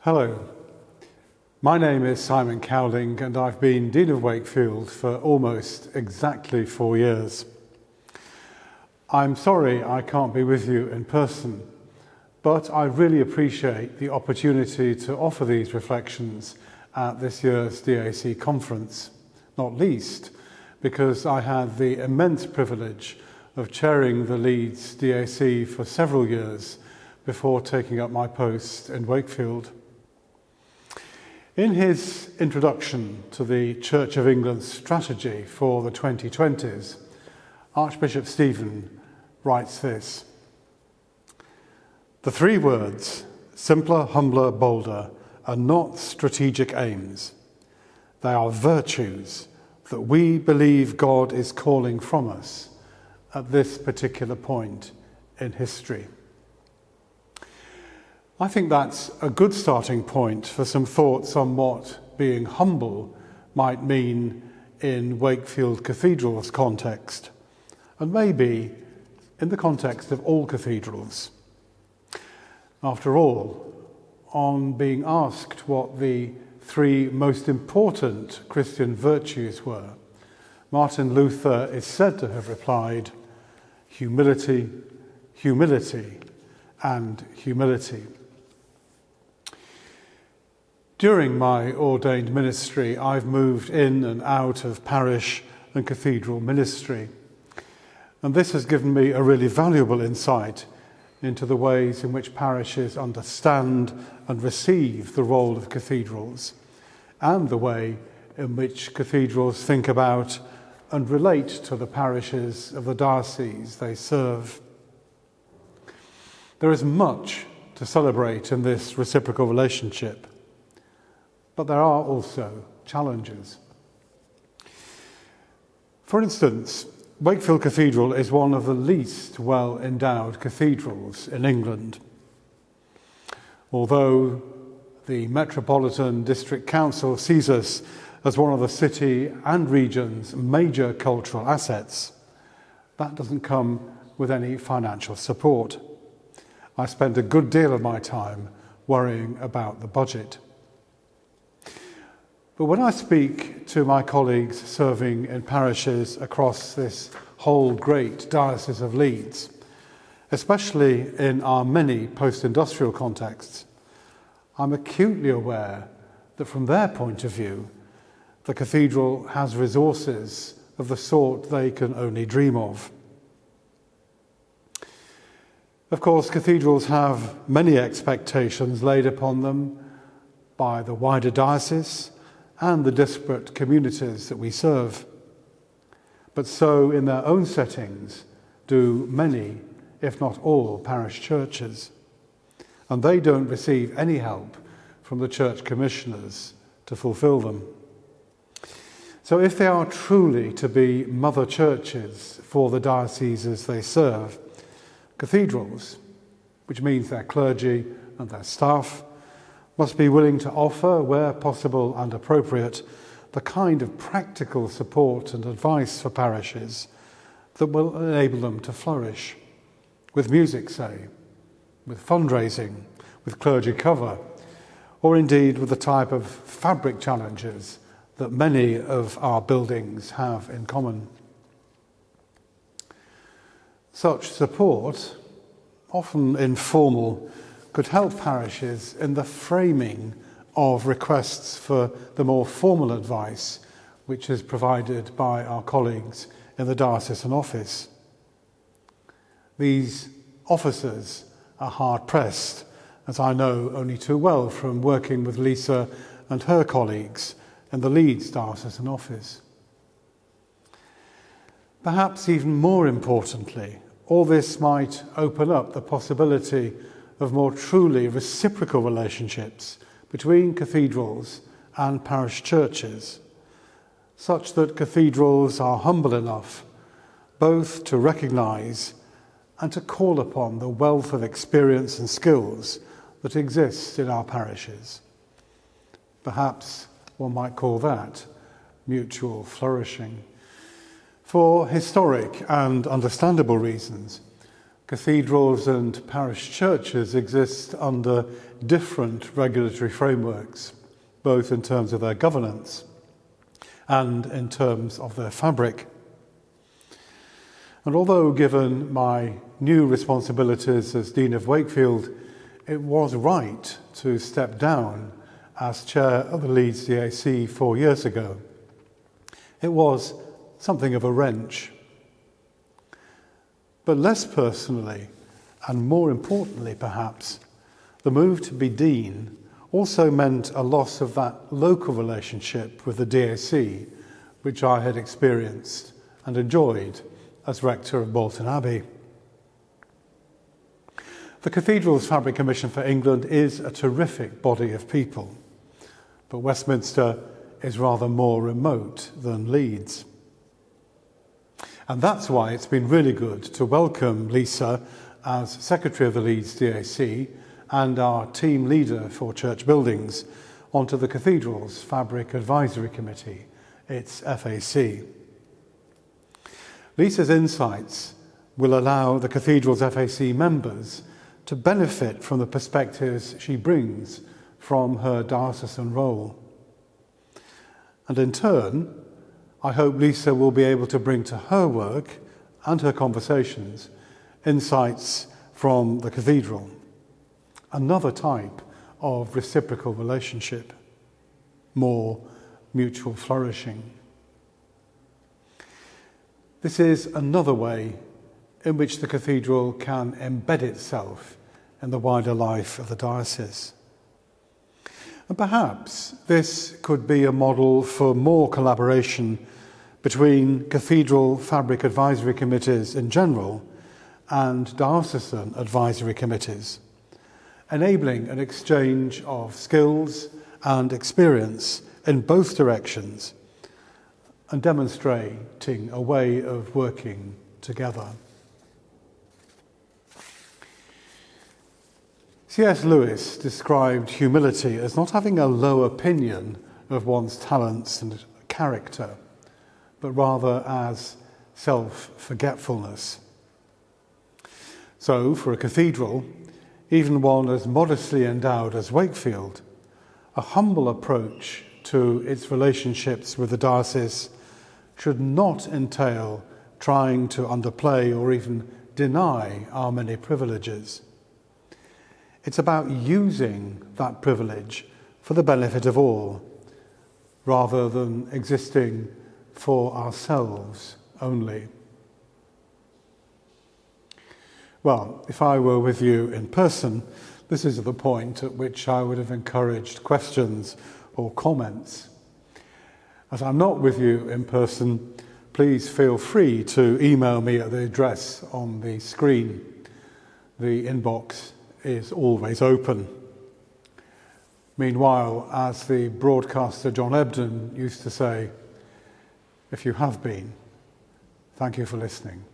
Hello, my name is Simon Cowling and I've been Dean of Wakefield for almost exactly 4 years. I'm sorry I can't be with you in person, but I really appreciate the opportunity to offer these reflections at this year's DAC conference, not least because I had the immense privilege of chairing the Leeds DAC for several years before taking up my post in Wakefield. In his introduction to the Church of England's strategy for the 2020s, Archbishop Stephen writes this: "The three words, simpler, humbler, bolder, are not strategic aims. They are virtues that we believe God is calling from us at this particular point in history." I think that's a good starting point for some thoughts on what being humble might mean in Wakefield Cathedral's context, and maybe in the context of all cathedrals. After all, on being asked what the three most important Christian virtues were, Martin Luther is said to have replied, humility, humility, and humility. During my ordained ministry, I've moved in and out of parish and cathedral ministry, and this has given me a really valuable insight into the ways in which parishes understand and receive the role of cathedrals, and the way in which cathedrals think about and relate to the parishes of the dioceses they serve. There is much to celebrate in this reciprocal relationship, but there are also challenges. For instance, Wakefield Cathedral is one of the least well-endowed cathedrals in England. Although the Metropolitan District Council sees us as one of the city and region's major cultural assets, that doesn't come with any financial support. I spend a good deal of my time worrying about the budget. But when I speak to my colleagues serving in parishes across this whole great Diocese of Leeds, especially in our many post-industrial contexts, I'm acutely aware that from their point of view, the cathedral has resources of the sort they can only dream of. Of course, cathedrals have many expectations laid upon them by the wider diocese and the disparate communities that we serve. But so in their own settings do many, if not all, parish churches. And they don't receive any help from the church commissioners to fulfill them. So if they are truly to be mother churches for the dioceses they serve, cathedrals, which means their clergy and their staff, must be willing to offer, where possible and appropriate, the kind of practical support and advice for parishes that will enable them to flourish, with music, say, with fundraising, with clergy cover, or indeed with the type of fabric challenges that many of our buildings have in common. Such support, often informal, could help parishes in the framing of requests for the more formal advice which is provided by our colleagues in the diocesan office. These officers are hard-pressed, as I know only too well from working with Lisa and her colleagues in the Leeds diocesan office. Perhaps even more importantly, all this might open up the possibility of more truly reciprocal relationships between cathedrals and parish churches, such that cathedrals are humble enough both to recognise and to call upon the wealth of experience and skills that exist in our parishes. Perhaps one might call that mutual flourishing. For historic and understandable reasons, Cathedrals and parish churches exist under different regulatory frameworks, both in terms of their governance and in terms of their fabric. And although given my new responsibilities as Dean of Wakefield, it was right to step down as chair of the Leeds DAC 4 years ago, it was something of a wrench. But less personally, and more importantly perhaps, the move to be dean also meant a loss of that local relationship with the DAC, which I had experienced and enjoyed as rector of Bolton Abbey. The Cathedrals Fabric Commission for England is a terrific body of people, but Westminster is rather more remote than Leeds. And that's why it's been really good to welcome Lisa as Secretary of the Leeds DAC and our team leader for church buildings onto the Cathedrals Fabric Advisory Committee, its FAC. Lisa's insights will allow the Cathedrals FAC members to benefit from the perspectives she brings from her diocesan role. And in turn, I hope Lisa will be able to bring to her work and her conversations insights from the cathedral, another type of reciprocal relationship, more mutual flourishing. This is another way in which the cathedral can embed itself in the wider life of the diocese. And perhaps this could be a model for more collaboration between cathedral fabric advisory committees in general and diocesan advisory committees, enabling an exchange of skills and experience in both directions and demonstrating a way of working together. C.S. Lewis described humility as not having a low opinion of one's talents and character, but rather as self-forgetfulness. So, for a cathedral, even one as modestly endowed as Wakefield, a humble approach to its relationships with the diocese should not entail trying to underplay or even deny our many privileges. It's about using that privilege for the benefit of all, rather than existing for ourselves only. Well, if I were with you in person, this is the point at which I would have encouraged questions or comments. As I'm not with you in person, please feel free to email me at the address on the screen. The inbox is always open. Meanwhile, as the broadcaster John Ebden used to say, if you have been, thank you for listening.